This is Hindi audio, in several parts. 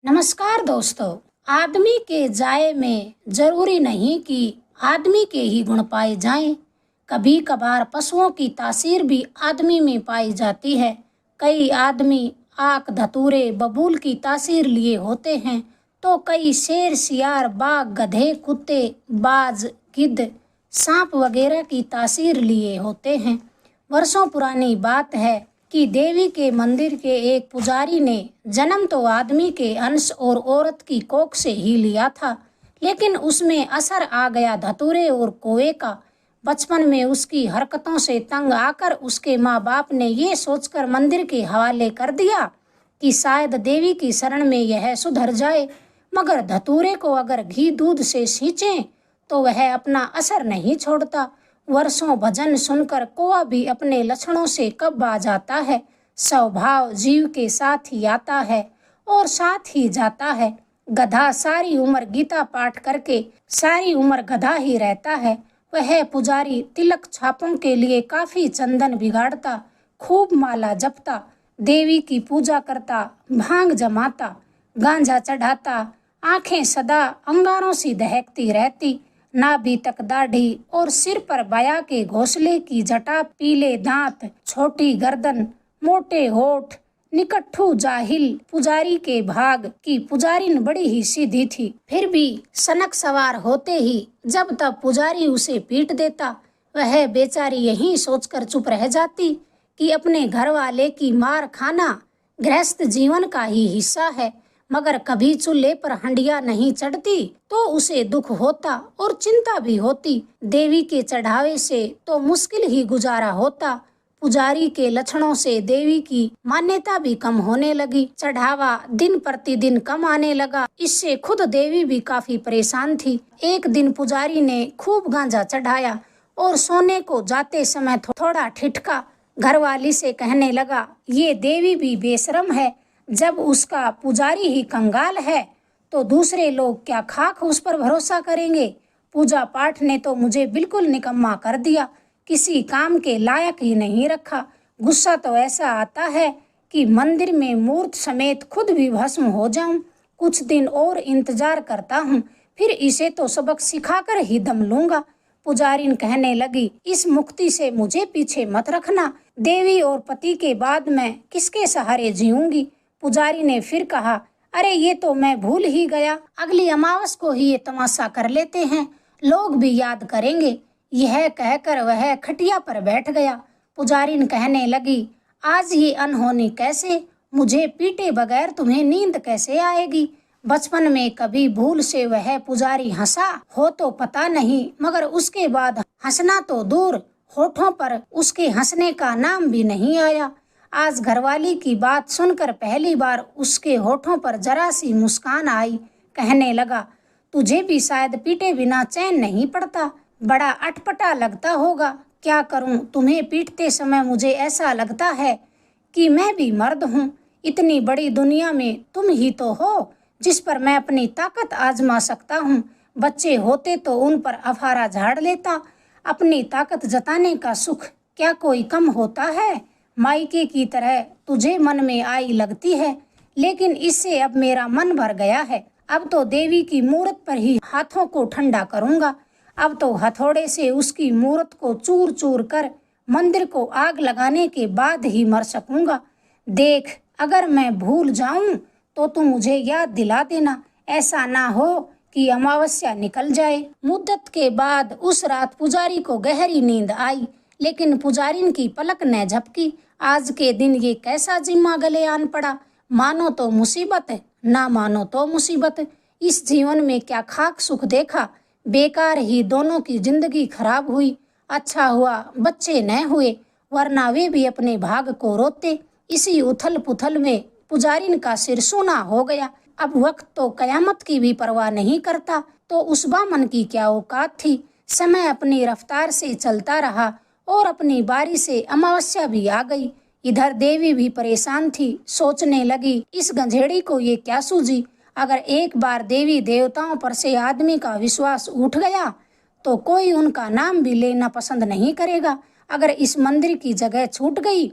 नमस्कार दोस्तों। आदमी के जाए में जरूरी नहीं कि आदमी के ही गुण पाए जाएं। कभी कभार पशुओं की तासीर भी आदमी में पाई जाती है। कई आदमी आक धतूरे बबूल की तासीर लिए होते हैं तो कई शेर सियार बाघ गधे कुत्ते बाज गिद्ध सांप वगैरह की तासीर लिए होते हैं। वर्षों पुरानी बात है कि देवी के मंदिर के एक पुजारी ने जन्म तो आदमी के अंश और औरत की कोख से ही लिया था, लेकिन उसमें असर आ गया धतूरे और कौवे का। बचपन में उसकी हरकतों से तंग आकर उसके माँ बाप ने ये सोचकर मंदिर के हवाले कर दिया कि शायद देवी की शरण में यह सुधर जाए। मगर धतूरे को अगर घी दूध से सींचें तो वह अपना असर नहीं छोड़ता। वर्षों भजन सुनकर कौवा भी अपने लक्षणों से कब आ जाता है। स्वभाव जीव के साथ ही आता है और साथ ही जाता है। गधा सारी उम्र गीता पाठ करके सारी उम्र गधा ही रहता है। वह पुजारी तिलक छापों के लिए काफी चंदन बिगाड़ता, खूब माला जपता, देवी की पूजा करता, भांग जमाता, गांजा चढ़ाता, आंखें सदा अंगारों सी दहकती रहती, नाभि तक दाढ़ी और सिर पर बया के घोंसले की जटा, पीले दांत, छोटी गर्दन, मोटे होठ, निकट्ठू जाहिल पुजारी के भाग की पुजारिन बड़ी ही सीधी थी। फिर भी सनक सवार होते ही जब तब पुजारी उसे पीट देता। वह बेचारी यही सोचकर चुप रह जाती कि अपने घर वाले की मार खाना गृहस्थ जीवन का ही हिस्सा है। मगर कभी चूल्हे पर हंडिया नहीं चढ़ती तो उसे दुख होता और चिंता भी होती। देवी के चढ़ावे से तो मुश्किल ही गुजारा होता। पुजारी के लक्षणों से देवी की मान्यता भी कम होने लगी। चढ़ावा दिन प्रतिदिन कम आने लगा। इससे खुद देवी भी काफी परेशान थी। एक दिन पुजारी ने खूब गांजा चढ़ाया और सोने को जाते समय थोड़ा ठिठका। घरवाली से कहने लगा, ये देवी भी बेशरम है। जब उसका पुजारी ही कंगाल है तो दूसरे लोग क्या खाक उस पर भरोसा करेंगे। पूजा पाठ ने तो मुझे बिल्कुल निकम्मा कर दिया, किसी काम के लायक ही नहीं रखा। गुस्सा तो ऐसा आता है कि मंदिर में मूर्त समेत खुद भी भस्म हो जाऊं। कुछ दिन और इंतजार करता हूं, फिर इसे तो सबक सिखाकर ही दम लूंगा। पुजारिन कहने लगी, इस मुक्ति से मुझे पीछे मत रखना। देवी और पति के बाद मैं किसके सहारे जीऊंगी। पुजारी ने फिर कहा, अरे ये तो मैं भूल ही गया, अगली अमावस को ही ये तमाशा कर लेते हैं, लोग भी याद करेंगे। यह कहकर वह खटिया पर बैठ गया। पुजारिन कहने लगी, आज ये अनहोनी कैसे, मुझे पीटे बगैर तुम्हें नींद कैसे आएगी। बचपन में कभी भूल से वह पुजारी हंसा हो तो पता नहीं, मगर उसके बाद हंसना तो दूर, होठों पर उसके हंसने का नाम भी नहीं आया। आज घरवाली की बात सुनकर पहली बार उसके होठों पर जरा सी मुस्कान आई। कहने लगा, तुझे भी शायद पीटे बिना चैन नहीं पड़ता, बड़ा अटपटा लगता होगा। क्या करूं, तुम्हें पीटते समय मुझे ऐसा लगता है कि मैं भी मर्द हूं। इतनी बड़ी दुनिया में तुम ही तो हो जिस पर मैं अपनी ताकत आजमा सकता हूं। बच्चे होते तो उन पर अफारा झाड़ लेता, अपनी ताकत जताने का सुख क्या कोई कम होता है। मायके की तरह तुझे मन में आई लगती है, लेकिन इससे अब मेरा मन भर गया है। अब तो देवी की मूरत पर ही हाथों को ठंडा करूंगा। अब तो हथौड़े से उसकी मूरत को चूर चूर कर मंदिर को आग लगाने के बाद ही मर सकूंगा। देख, अगर मैं भूल जाऊं तो तू मुझे याद दिला देना, ऐसा ना हो कि अमावस्या निकल जाए। मुद्दत के बाद उस रात पुजारी को गहरी नींद आई, लेकिन पुजारिन की पलक न झपकी। आज के दिन ये कैसा जिम्मा गले आन पड़ा। मानो तो मुसीबत है, ना मानो तो मुसीबत। इस जीवन में क्या खाक सुख देखा, बेकार ही दोनों की जिंदगी खराब हुई। अच्छा हुआ बच्चे न हुए, वरना वे भी अपने भाग को रोते। इसी उथल पुथल में पुजारिन का सिर सूना हो गया। अब वक्त तो कयामत की भी परवाह नहीं करता, तो उस बामन की क्या औकात थी। समय अपनी रफ्तार से चलता रहा और अपनी बारी से अमावस्या भी आ गई। इधर देवी भी परेशान थी, सोचने लगी, इस गंजेड़ी को ये क्या सूझी। अगर एक बार देवी देवताओं पर से आदमी का विश्वास उठ गया तो कोई उनका नाम भी लेना पसंद नहीं करेगा। अगर इस मंदिर की जगह छूट गई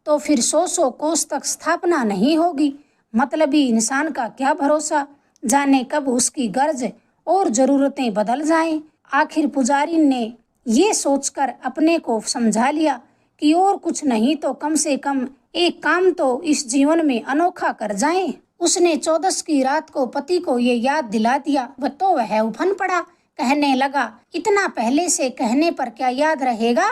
तो फिर 100 कोस तक स्थापना नहीं होगी। मतलबी इंसान का क्या भरोसा, जाने कब उसकी गर्ज और जरूरतें बदल जाएं। आखिर पुजारी ने ये सोचकर अपने को समझा लिया कि और कुछ नहीं तो कम से कम एक काम तो इस जीवन में अनोखा कर जाएं। उसने 14 की रात को पति को ये याद दिला दिया, तो वह उफन पड़ा। कहने लगा, इतना पहले से कहने पर क्या याद रहेगा,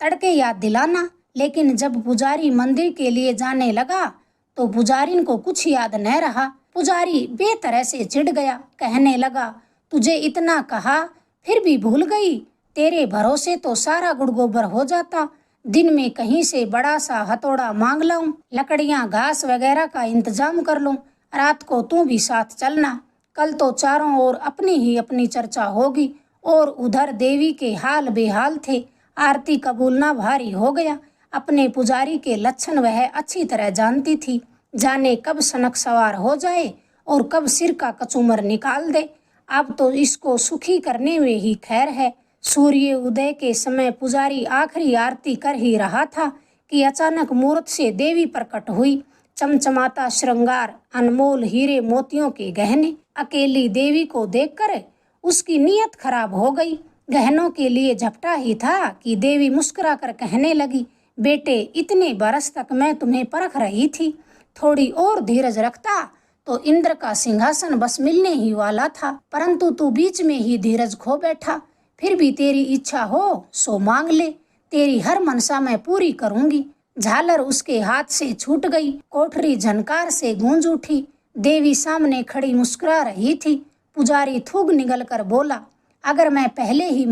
तड़के याद दिलाना। लेकिन जब पुजारी मंदिर के लिए जाने लगा तो पुजारिन को कुछ याद न रहा। पुजारी बेतरह से चिढ़ गया, कहने लगा, तुझे इतना कहा फिर भी भूल गई। तेरे भरोसे तो सारा गुड़ गोबर हो जाता। दिन में कहीं से बड़ा सा हथौड़ा मांग लाऊं, लकड़ियां घास वगैरह का इंतजाम कर लूं, रात को तू भी साथ चलना। कल तो चारों ओर अपनी ही अपनी चर्चा होगी। और उधर देवी के हाल बेहाल थे। आरती कबूलना भारी हो गया। अपने पुजारी के लक्षण वह अच्छी तरह जानती थी। जाने कब सनक सवार हो जाए और कब सिर का कचूमर निकाल दे। अब तो इसको सुखी करने में ही खैर है। सूर्य उदय के समय पुजारी आखिरी आरती कर ही रहा था कि अचानक मूर्त से देवी प्रकट हुई। चमचमाता श्रृंगार, अनमोल हीरे मोतियों के गहने। अकेली देवी को देखकर उसकी नीयत खराब हो गई। गहनों के लिए झपटा ही था कि देवी मुस्कुरा कर कहने लगी, बेटे, इतने बरस तक मैं तुम्हें परख रही थी। थोड़ी और धीरज रखता तो इंद्र का सिंहासन बस मिलने ही वाला था, परंतु तू बीच में ही धीरज खो बैठा। फिर भी तेरी इच्छा हो सो मांग ले, तेरी हर मनसा मैं पूरी करूंगी। झालर उसके हाथ से छूट गई। कोठरी झनकार से गूंज उठी। देवी सामने खड़ी मुस्कुरा रही थी। पुजारी थूक निगल कर बोला, अगर मैं पहले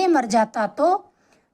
मर जाता तो।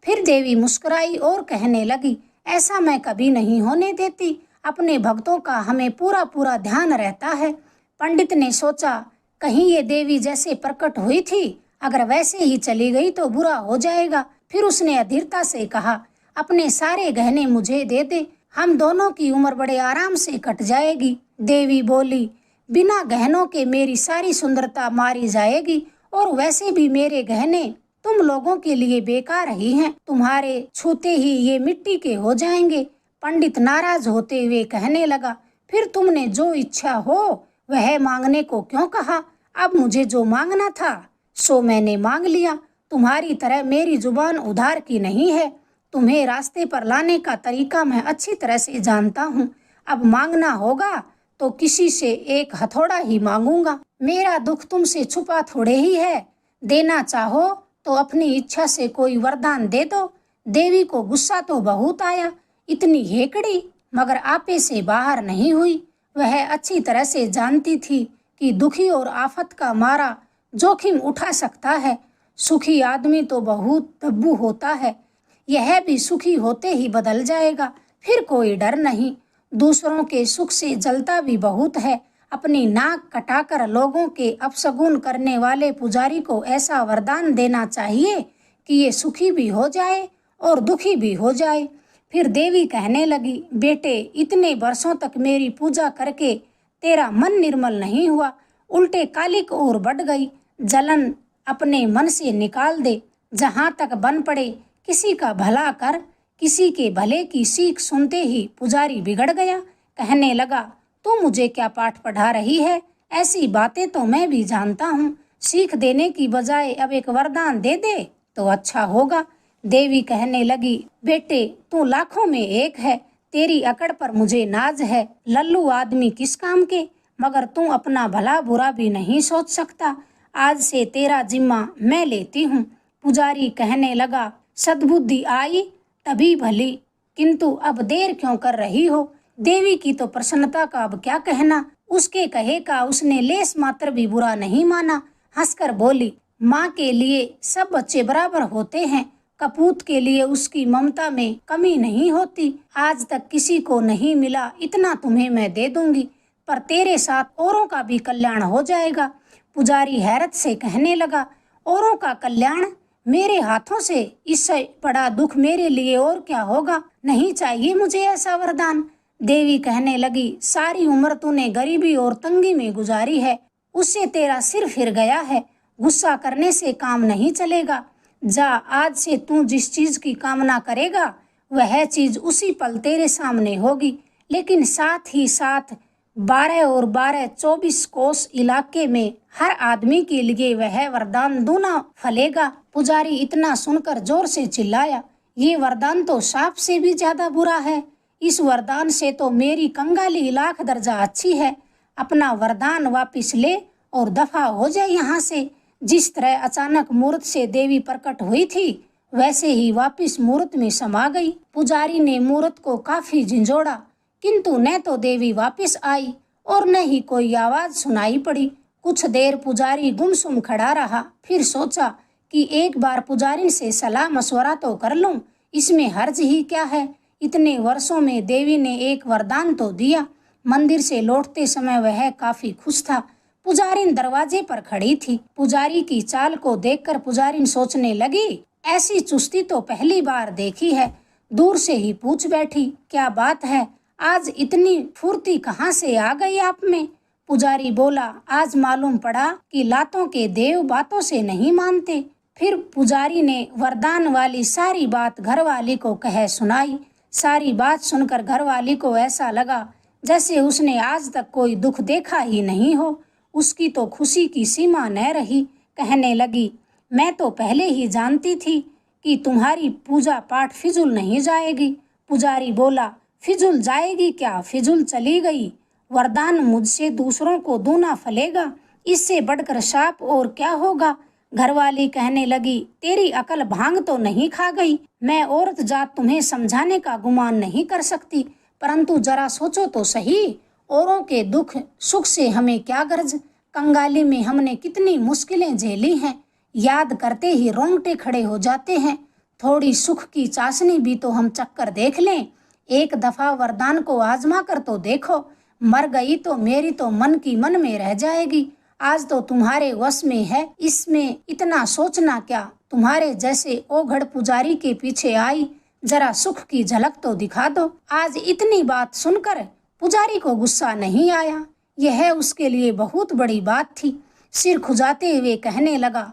फिर देवी मुस्कुराई और कहने लगी, ऐसा मैं कभी नहीं होने देती। अपने भक्तों का हमें पूरा पूरा ध्यान रहता है। पंडित ने सोचा, कहीं ये देवी जैसे प्रकट हुई थी अगर वैसे ही चली गई तो बुरा हो जाएगा। फिर उसने अधीरता से कहा, अपने सारे गहने मुझे दे दे, हम दोनों की उम्र बड़े आराम से कट जाएगी। देवी बोली, बिना गहनों के मेरी सारी सुंदरता मारी जाएगी और वैसे भी मेरे गहने तुम लोगों के लिए बेकार ही हैं। तुम्हारे छूते ही ये मिट्टी के हो जाएंगे। पंडित नाराज होते हुए कहने लगा, फिर तुमने जो इच्छा हो वह मांगने को क्यों कहा। अब मुझे जो मांगना था सो मैंने मांग लिया। तुम्हारी तरह मेरी जुबान उधार की नहीं है। तुम्हें रास्ते पर लाने का तरीका मैं अच्छी तरह से जानता हूँ। अब मांगना होगा तो किसी से एक हथौड़ा ही मांगूंगा। मेरा दुख तुमसे छुपा थोड़े ही है। देना चाहो तो अपनी इच्छा से कोई वरदान दे दो। देवी को गुस्सा तो बहुत आया। इतनी हेकड़ी मगर आपे से बाहर नहीं हुई। वह अच्छी तरह से जानती थी कि दुखी और आफत का मारा जोखिम उठा सकता है। सुखी आदमी तो बहुत तब्बू होता है, यह भी सुखी होते ही बदल जाएगा। फिर कोई डर नहीं। दूसरों के सुख से जलता भी बहुत है। अपनी नाक कटाकर लोगों के अपशगुन करने वाले पुजारी को ऐसा वरदान देना चाहिए कि ये सुखी भी हो जाए और दुखी भी हो जाए। फिर देवी कहने लगी, बेटे, इतने वर्षों तक मेरी पूजा करके तेरा मन निर्मल नहीं हुआ, उल्टे कालिक और बढ़ गई। जलन अपने मन से निकाल दे। जहाँ तक बन पड़े किसी का भला कर। किसी के भले की सीख सुनते ही पुजारी बिगड़ गया। कहने लगा, तू मुझे क्या पाठ पढ़ा रही है। ऐसी बातें तो मैं भी जानता हूँ। सीख देने की बजाय अब एक वरदान दे दे तो अच्छा होगा। देवी कहने लगी, बेटे, तू लाखों में एक है। तेरी अकड़ पर मुझे नाज है। लल्लू आदमी किस काम के, मगर तू अपना भला बुरा भी नहीं सोच सकता। आज से तेरा जिम्मा मैं लेती हूँ। पुजारी कहने लगा, सद्बुद्धि आई तभी भली, किंतु अब देर क्यों कर रही हो। देवी की तो प्रसन्नता का अब क्या कहना। उसके कहे का उसने लेस मात्र भी बुरा नहीं माना। हंसकर बोली, माँ के लिए सब बच्चे बराबर होते हैं। कपूत के लिए उसकी ममता में कमी नहीं होती। आज तक किसी को नहीं मिला इतना तुम्हें मैं दे दूंगी, पर तेरे साथ औरों का भी कल्याण हो जाएगा। पुजारी हैरत से कहने लगा, औरों का कल्याण मेरे हाथों से? इससे बड़ा दुख मेरे लिए और क्या होगा। नहीं चाहिए मुझे ऐसा वरदान। देवी कहने लगी, सारी उम्र तूने गरीबी और तंगी में गुजारी है, उससे तेरा सिर फिर गया है। गुस्सा करने से काम नहीं चलेगा। जा, आज से तू जिस चीज की कामना करेगा वह चीज उसी पल तेरे सामने होगी। लेकिन साथ ही साथ 12 और 12 24 कोस इलाके में हर आदमी के लिए वह वरदान दूना फलेगा। पुजारी इतना सुनकर जोर से चिल्लाया, ये वरदान तो सांप से भी ज्यादा बुरा है। इस वरदान से तो मेरी कंगाली लाख दर्जा अच्छी है। अपना वरदान वापिस ले और दफा हो जाए यहाँ से। जिस तरह अचानक मूर्त से देवी प्रकट हुई थी वैसे ही वापिस मूर्त में समा गई। पुजारी ने मूर्त को काफी झिंझोड़ा, किंतु न तो देवी वापिस आई और न ही कोई आवाज सुनाई पड़ी। कुछ देर पुजारी गुमसुम खड़ा रहा, फिर सोचा कि एक बार पुजारी से सलाह मशवरा तो कर लूं, इसमें हर्ज ही क्या है। इतने वर्षों में देवी ने एक वरदान तो दिया। मंदिर से लौटते समय वह काफी खुश था। पुजारिन दरवाजे पर खड़ी थी। पुजारी की चाल को देखकर पुजारिन सोचने लगी, ऐसी चुस्ती तो पहली बार देखी है। दूर से ही पूछ बैठी, क्या बात है, आज इतनी फुर्ती कहाँ से आ गई आप में? पुजारी बोला, आज मालूम पड़ा कि लातों के देव बातों से नहीं मानते। फिर पुजारी ने वरदान वाली सारी बात घरवाली को कह सुनाई। सारी बात सुनकर घरवाली को ऐसा लगा जैसे उसने आज तक कोई दुख देखा ही नहीं हो। उसकी तो खुशी की सीमा न रही। कहने लगी, मैं तो पहले ही जानती थी कि तुम्हारी पूजा पाठ फिजूल नहीं जाएगी। पुजारी बोला, फिजूल जाएगी क्या, फिजूल चली गई। वरदान मुझसे दूसरों को दूना फलेगा, इससे बढ़कर शाप और क्या होगा। घरवाली कहने लगी, तेरी अकल भांग तो नहीं खा गई। मैं औरत जात तुम्हें समझाने का गुमान नहीं कर सकती, परंतु जरा सोचो तो सही, औरों के दुख सुख से हमें क्या गर्ज। कंगाली में हमने कितनी मुश्किलें झेली हैं, याद करते ही रोंगटे खड़े हो जाते हैं। थोड़ी सुख की चाशनी भी तो हम चक्कर देख लें। एक दफा वरदान को आजमा कर तो देखो। मर गई तो मेरी तो मन की मन में रह जाएगी। आज तो तुम्हारे वश में है, इसमें इतना सोचना क्या। तुम्हारे जैसे ओघड़ पुजारी के पीछे आई, जरा सुख की झलक तो दिखा दो। आज इतनी बात सुनकर पुजारी को गुस्सा नहीं आया, यह उसके लिए बहुत बड़ी बात थी। सिर खुजाते हुए कहने लगा,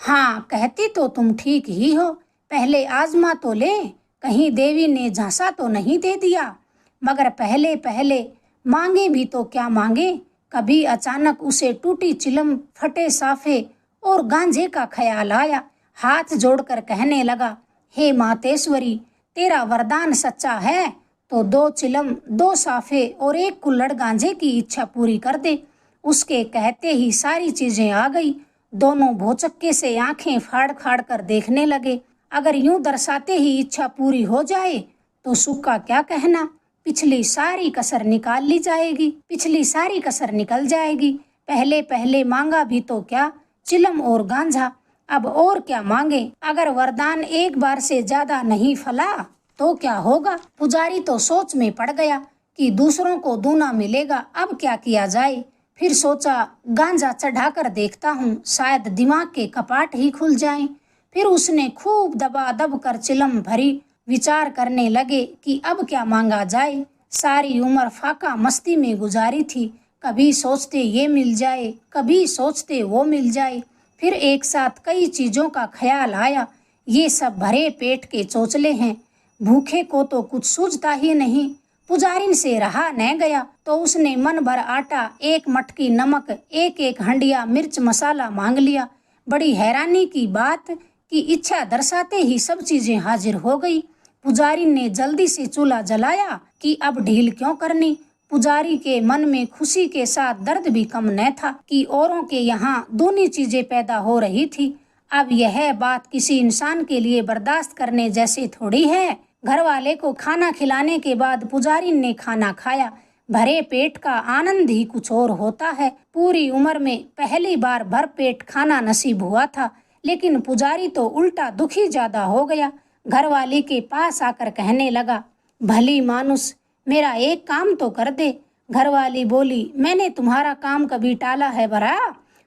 हाँ कहती तो तुम ठीक ही हो, पहले आजमा तो ले, कहीं देवी ने झांसा तो नहीं दे दिया। मगर पहले पहले मांगे भी तो क्या मांगे। कभी अचानक उसे टूटी चिलम, फटे साफे और गांजे का ख्याल आया। हाथ जोड़कर कहने लगा, हे मातेश्वरी, तेरा वरदान सच्चा है तो 2 चिलम, 2 साफे और 1 कुल्हड़ गांजे की इच्छा पूरी कर दे। उसके कहते ही सारी चीजें आ गई। दोनों भौचक्के से आंखें फाड़ फाड़ कर देखने लगे। अगर यूं दर्शाते ही इच्छा पूरी हो जाए तो सुख का क्या कहना। पिछली सारी कसर निकाल ली जाएगी, पिछली सारी कसर निकल जाएगी। पहले पहले मांगा भी तो क्या, चिलम और गांजा, अब और क्या मांगे। अगर वरदान एक बार से ज्यादा नहीं फला तो क्या होगा। पुजारी तो सोच में पड़ गया कि दूसरों को दूना मिलेगा, अब क्या किया जाए। फिर सोचा, गांजा चढ़ाकर देखता हूँ, शायद दिमाग के कपाट ही खुल जाएं। फिर उसने खूब दबा दब कर चिलम भरी। विचार करने लगे कि अब क्या मांगा जाए। सारी उम्र फाका मस्ती में गुजारी थी, कभी सोचते ये मिल जाए, कभी सोचते वो मिल जाए। फिर एक साथ कई चीजों का ख्याल आया। ये सब भरे पेट के चोचले हैं, भूखे को तो कुछ सूझता ही नहीं। पुजारिन से रहा न गया तो उसने मन भर आटा, 1 मटकी नमक, 1-1 हंडिया मिर्च मसाला मांग लिया। बड़ी हैरानी की बात कि इच्छा दर्शाते ही सब चीजें हाजिर हो गई। पुजारी ने जल्दी से चूल्हा जलाया कि अब ढील क्यों करनी। पुजारी के मन में खुशी के साथ दर्द भी कम न था कि औरों के यहाँ दूनी चीजें पैदा हो रही थी। अब यह बात किसी इंसान के लिए बर्दाश्त करने जैसे थोड़ी है। घर वाले को खाना खिलाने के बाद पुजारी ने खाना खाया। भरे पेट का आनंद ही कुछ और होता है। पूरी उम्र में पहली बार भर पेट खाना नसीब हुआ था, लेकिन पुजारी तो उल्टा दुखी ज्यादा हो गया। घरवाली के पास आकर कहने लगा, भली मानुस, मेरा एक काम तो कर दे। घरवाली बोली, मैंने तुम्हारा काम कभी टाला है भरा,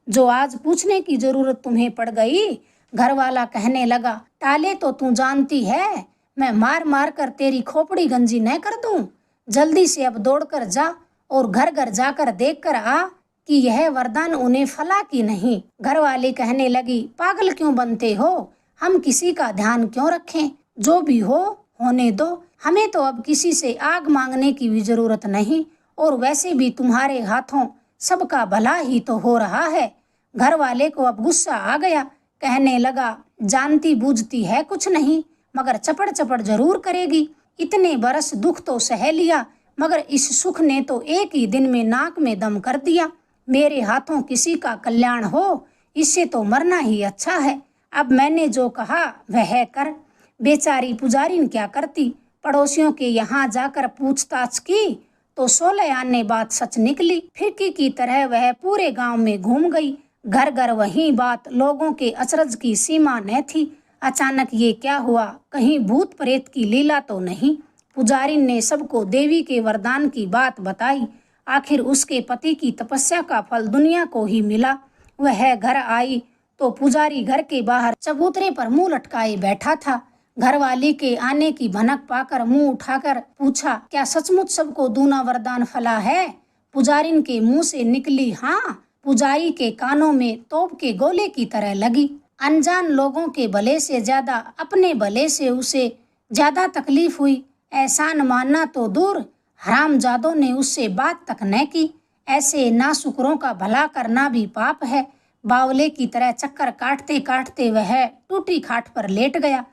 जो आज पूछने की जरूरत तुम्हें पड़ गई। घरवाला कहने लगा, टाले तो तू जानती है, मैं मार मार कर तेरी खोपड़ी गंजी न कर दूं। जल्दी से अब दौड़कर जा और घर घर जाकर देख कर आ कि यह वरदान उन्हें फला कि नहीं। घरवाली कहने लगी, पागल क्यों बनते हो, हम किसी का ध्यान क्यों रखें, जो भी हो होने दो, हमें तो अब किसी से आग मांगने की भी जरूरत नहीं, और वैसे भी तुम्हारे हाथों सबका भला ही तो हो रहा है। घर वाले को अब गुस्सा आ गया, कहने लगा, जानती बूझती है कुछ नहीं, मगर चपड़ चपड़ जरूर करेगी। इतने बरस दुख तो सह लिया, मगर इस सुख ने तो एक ही दिन में नाक में दम कर दिया। मेरे हाथों किसी का कल्याण हो, इससे तो मरना ही अच्छा है। अब मैंने जो कहा वह कर। बेचारी पुजारिन क्या करती, पड़ोसियों के यहाँ जाकर पूछताछ की तो 16 आने बात सच निकली। फिरकी की तरह वह पूरे गांव में घूम गई, घर घर वही बात। लोगों के अचरज की सीमा न थी। अचानक ये क्या हुआ, कहीं भूत प्रेत की लीला तो नहीं। पुजारिन ने सबको देवी के वरदान की बात बताई। आखिर उसके पति की तपस्या का फल दुनिया को ही मिला। वह घर आई तो पुजारी घर के बाहर चबूतरे पर मुंह लटकाए बैठा था। घरवाली के आने की भनक पाकर मुंह उठाकर पूछा, क्या सचमुच सबको दूना वरदान फला है? पुजारिन के मुंह से निकली हाँ। पुजारी के कानों में तोप के गोले की तरह लगी। अनजान लोगों के भले से ज्यादा अपने भले से उसे ज्यादा तकलीफ हुई। एहसान मानना तो दूर, हरामजादों ने उससे बात तक न की। ऐसे नाशुकरों का भला करना भी पाप है। बावले की तरह चक्कर काटते काटते वह टूटी खाट पर लेट गया।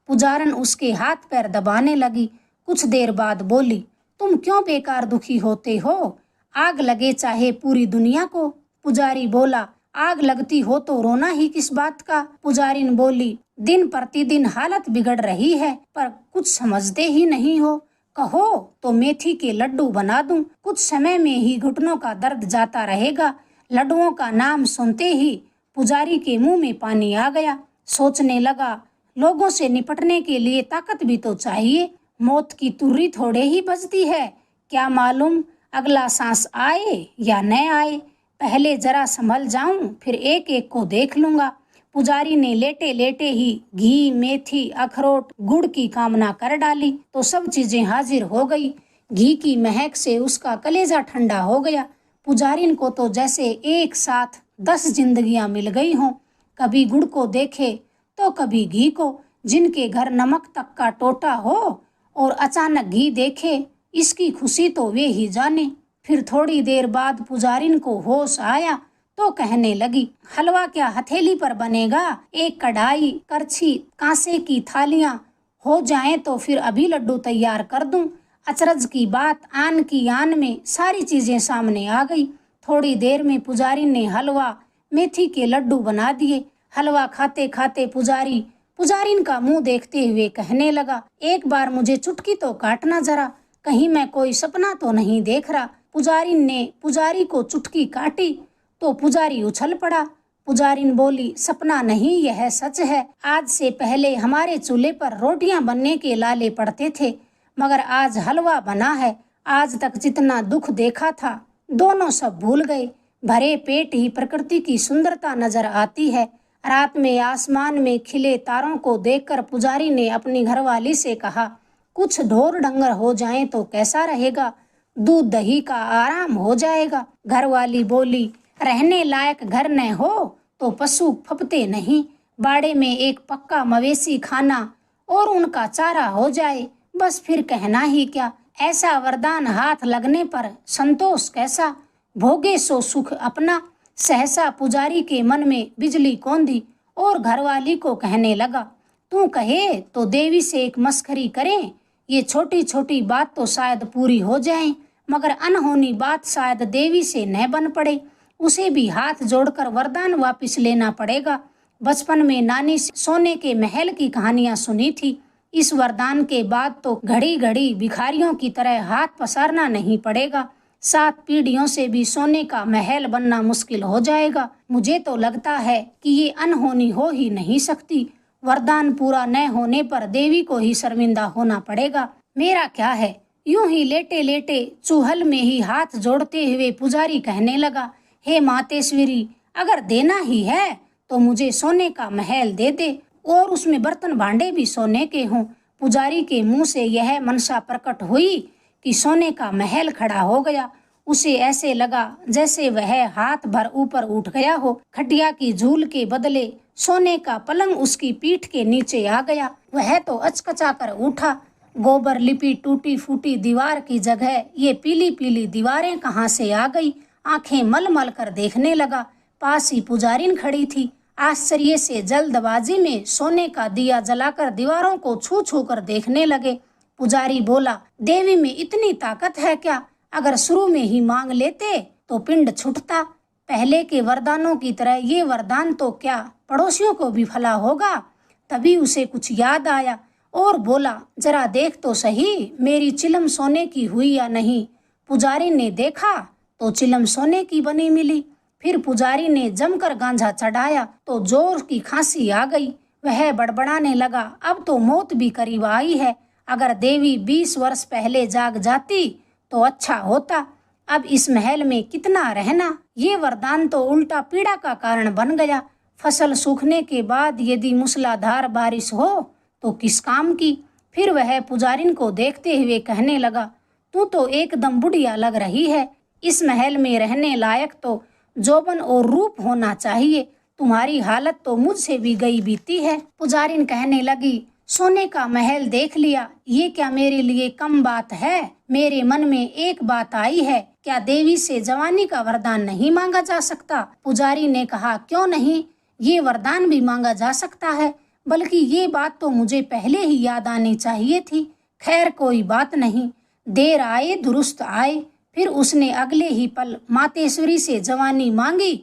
पुजारन उसके हाथ पैर दबाने लगी। कुछ देर बाद बोली, तुम क्यों बेकार दुखी होते हो? आग लगे चाहे पूरी दुनिया को। पुजारी बोला, आग लगती हो तो रोना ही किस बात का? पुजारिन बोली, दिन प्रतिदिन हालत बिगड़ रही है, पर कुछ समझते ही नहीं हो। कहो तो मेथी के लड्डू बना दूं, कुछ समय में ही घुटनों का दर्द जाता रहेगा। लड्डुओं का नाम सुनते ही पुजारी के मुंह में पानी आ गया। सोचने लगा, लोगों से निपटने के लिए ताकत भी तो चाहिए। मौत की तुर्री थोड़े ही बजती है, क्या मालूम अगला सांस आए या न आए। पहले जरा संभल जाऊं, फिर एक एक को देख लूंगा। पुजारी ने लेटे लेटे ही घी, मेथी, अखरोट, गुड़ की कामना कर डाली तो सब चीजें हाजिर हो गई। घी की महक से उसका कलेजा ठंडा हो गया। पुजारिन को तो जैसे एक साथ 10 जिंदगियां मिल गई हों। कभी गुड़ को देखे तो कभी घी को, जिनके घर नमक तक का टोटा हो और अचानक घी देखे, इसकी खुशी तो वे ही जाने। फिर थोड़ी देर बाद पुजारिन को होश आया तो कहने लगी, हलवा क्या हथेली पर बनेगा? एक कढ़ाई, करछी, कांसे की थालियां हो जाएं तो फिर अभी लड्डू तैयार कर दूं। अचरज की बात, आन की आन में सारी चीजें सामने आ गई। थोड़ी देर में पुजारी ने हलवा, मेथी के लड्डू बना दिए। हलवा खाते खाते पुजारिन का मुंह देखते हुए कहने लगा, एक बार मुझे चुटकी तो काटना जरा, कहीं मैं कोई सपना तो नहीं देख रहा। पुजारिन ने पुजारी को चुटकी काटी तो पुजारी उछल पड़ा। पुजारिन बोली, सपना नहीं, यह सच है। आज से पहले हमारे चूल्हे पर रोटियां बनने के लाले पड़ते थे, मगर आज हलवा बना है। आज तक जितना दुख देखा था दोनों सब भूल गए। भरे पेट ही प्रकृति की सुंदरता नजर आती है। रात में आसमान में खिले तारों को देखकर पुजारी ने अपनी घरवाली से कहा, कुछ ढोर डंगर हो जाएं तो कैसा रहेगा? दूध दही का आराम हो जाएगा। घरवाली बोली, रहने लायक घर न हो तो पशु फपते नहीं। बाड़े में एक पक्का मवेशी खाना और उनका चारा हो जाए, बस फिर कहना ही क्या। ऐसा वरदान हाथ लगने पर संतोष कैसा, भोगे सो सुख अपना। सहसा पुजारी के मन में बिजली कौंधी और घरवाली को कहने लगा, तू कहे तो देवी से एक मस्खरी करें। ये छोटी छोटी बात तो शायद पूरी हो जाए, मगर अनहोनी बात शायद देवी से न बन पड़े। उसे भी हाथ जोड़कर वरदान वापस लेना पड़ेगा। बचपन में नानी से सोने के महल की कहानियां सुनी थी। इस वरदान के बाद तो घड़ी घड़ी भिखारियों की तरह हाथ पसारना नहीं पड़ेगा। 7 पीढ़ियों से भी सोने का महल बनना मुश्किल हो जाएगा। मुझे तो लगता है कि ये अनहोनी हो ही नहीं सकती। वरदान पूरा न होने पर देवी को ही शर्मिंदा होना पड़ेगा। मेरा क्या है। यूं ही लेटे लेटे चूहल में ही हाथ जोड़ते हुए पुजारी कहने लगा, हे मातेश्वरी, अगर देना ही है तो मुझे सोने का महल दे दे और उसमें बर्तन भांडे भी सोने के हों। पुजारी के मुंह से यह मनसा प्रकट हुई कि सोने का महल खड़ा हो गया। उसे ऐसे लगा जैसे वह हाथ भर ऊपर उठ गया हो। खटिया की झूल के बदले सोने का पलंग उसकी पीठ के नीचे आ गया। वह तो अचकचा कर उठा। गोबर लिपी टूटी फूटी दीवार की जगह ये पीली पीली दीवारें कहाँ से आ गई। आंखें मल मल कर देखने लगा। पास ही पुजारिन खड़ी थी। आश्चर्य से जल्दबाजी में सोने का दिया जलाकर दीवारों को छू छू कर देखने लगे। पुजारी बोला, देवी में इतनी ताकत है क्या? अगर शुरू में ही मांग लेते तो पिंड छूटता। पहले के वरदानों की तरह ये वरदान तो क्या पड़ोसियों को भी भला होगा। तभी उसे कुछ याद आया और बोला, जरा देख तो सही मेरी चिलम सोने की हुई या नहीं। पुजारी ने देखा तो चिलम सोने की बनी मिली। फिर पुजारी ने जमकर गांजा चढ़ाया तो जोर की खांसी आ गई। वह बड़बड़ाने लगा, अब तो मौत भी करीब आई है। अगर देवी 20 वर्ष पहले जाग जाती तो अच्छा होता। अब इस महल में कितना रहना। ये वरदान तो उल्टा पीड़ा का कारण बन गया। फसल सूखने के बाद यदि मूसलाधार बारिश हो तो किस काम की। फिर वह पुजारिन को देखते हुए कहने लगा, तू तो एकदम बुढ़िया लग रही है। इस महल में रहने लायक तो जोबन और रूप होना चाहिए। तुम्हारी हालत तो मुझसे भी गई बीती है। पुजारिन कहने लगी, सोने का महल देख लिया, ये क्या मेरे लिए कम बात है। मेरे मन में एक बात आई है, क्या देवी से जवानी का वरदान नहीं मांगा जा सकता? पुजारी ने कहा, क्यों नहीं, ये वरदान भी मांगा जा सकता है। बल्कि ये बात तो मुझे पहले ही याद आनी चाहिए थी। खैर कोई बात नहीं, देर आए दुरुस्त आए। फिर उसने अगले ही पल मातेश्वरी से जवानी मांगी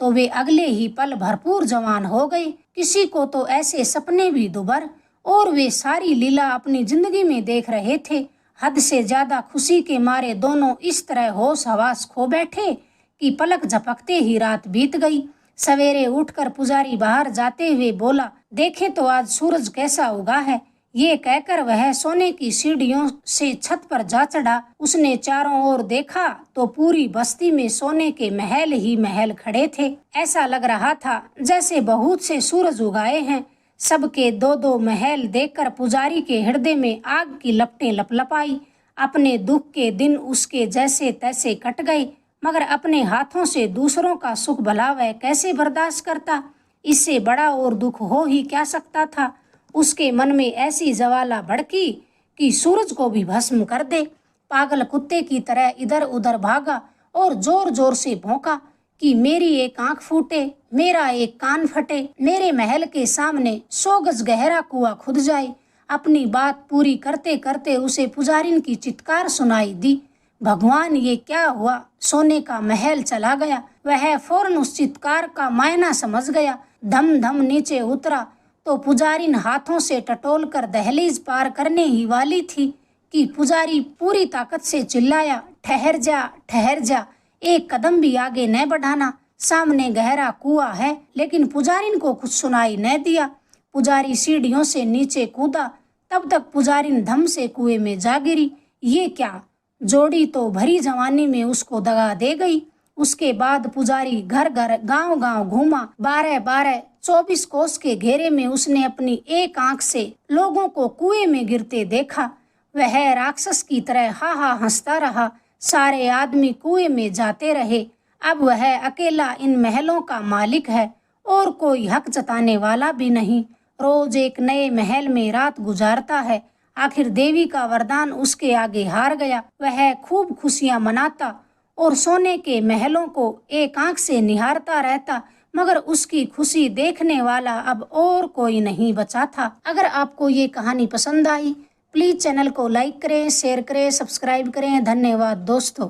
तो वे अगले ही पल भरपूर जवान हो गई। किसी को तो ऐसे सपने भी दुबर, और वे सारी लीला अपनी जिंदगी में देख रहे थे। हद से ज्यादा खुशी के मारे दोनों इस तरह होश हवास खो बैठे कि पलक झपकते ही रात बीत गई। सवेरे उठकर पुजारी बाहर जाते हुए बोला, देखे तो आज सूरज कैसा उगा है। ये कहकर वह सोने की सीढ़ियों से छत पर जा चढ़ा। उसने चारों ओर देखा तो पूरी बस्ती में सोने के महल ही महल खड़े थे। ऐसा लग रहा था जैसे बहुत से सूरज उगाए हैं। सबके दो दो महल देखकर पुजारी के हृदय में आग की लपटें लपलपाई। अपने दुख के दिन उसके जैसे तैसे कट गए, मगर अपने हाथों से दूसरों का सुख भला वह कैसे बर्दाश्त करता। इससे बड़ा और दुख हो ही क्या सकता था। उसके मन में ऐसी ज्वाला भड़की कि सूरज को भी भस्म कर दे। पागल कुत्ते की तरह इधर उधर भागा और जोर जोर से भौंका कि मेरी एक आंख फूटे, मेरा एक कान फटे, मेरे महल के सामने 100 गज गहरा कुआं खुद जाए। अपनी बात पूरी करते करते उसे पुजारिन की चित्कार सुनाई दी। भगवान, ये क्या हुआ। सोने का महल चला गया। वह फौरन उस चित्कार का मायना समझ गया। धम धम नीचे उतरा तो पुजारिन हाथों से टटोल कर दहलीज पार करने ही वाली थी कि पुजारी पूरी ताकत से चिल्लाया, ठहर जा, ठहर जा, एक कदम भी आगे न बढ़ाना, सामने गहरा कुआं है। लेकिन पुजारिन को कुछ सुनाई न दिया। पुजारी सीढ़ियों से नीचे कूदा, तब तक पुजारिन धम से कुएं में जा गिरी। ये क्या, जोड़ी तो भरी जवानी में उसको दगा दे गई। उसके बाद पुजारी घर घर गांव गांव घूमा। 12-12 24 कोस के घेरे में उसने अपनी एक आंख से लोगों को कुएं में गिरते देखा। वह राक्षस की तरह हा हा हंसता रहा। सारे आदमी कुएं में जाते रहे। अब वह अकेला इन महलों का मालिक है और कोई हक जताने वाला भी नहीं। रोज एक नए महल में रात गुजारता है। आखिर देवी का वरदान उसके आगे हार गया। वह खूब खुशियां मनाता और सोने के महलों को एक आंख से निहारता रहता, मगर उसकी खुशी देखने वाला अब और कोई नहीं बचा था। अगर आपको ये कहानी पसंद आई, प्लीज चैनल को लाइक करें, शेयर करें, सब्सक्राइब करें। धन्यवाद दोस्तों।